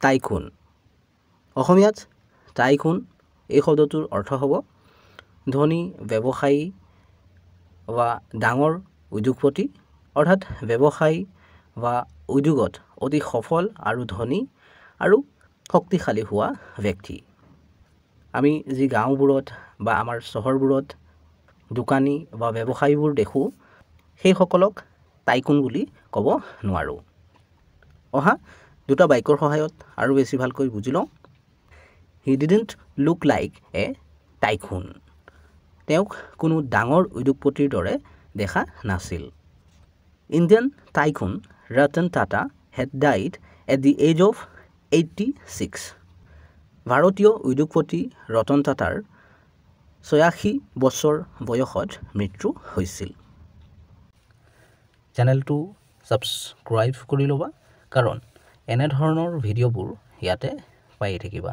tycoon অসমীয়াত tycoon এই শব্দটোৰ অৰ্থ হ'ব ধনী ব্যৱসায়ী বা ডাঙৰ উদ্যোগপতি অৰ্থাৎ ব্যৱসায়ী বা উদ্যোগত অতি সফল আৰু ধনী আৰু শক্তিশালী হোৱা ব্যক্তি আমি যি গাঁওবোৰত বা আমাৰ চহৰবোৰত দোকানী বা ব্যৱসায়ীবোৰ দেখোঁ সেইসকলক টাইকুন বুলি ক'ব নোৱাৰোঁ অহা দুটা বাক্যৰ সহায়ত আৰু বেছি ভালকৈ বুজি লওঁ he didn't look like a tycoon তেওঁক কোনো ডাঙৰ উদ্যোগপতিৰ দৰে দেখা নাছিল Indian tycoon Ratan Tata he died at the age of 86 ভাৰতীয় উদ্যোগপতি ৰতন টাটাৰ 86 বছৰ বয়সত মৃত্যু হৈছিল চেনেলটো ছাবস্ক্ৰাইব কৰি ল'বা কাৰণ এনেধৰণৰ ভিডিঅ'বোৰ ইয়াতে পাই থাকিবা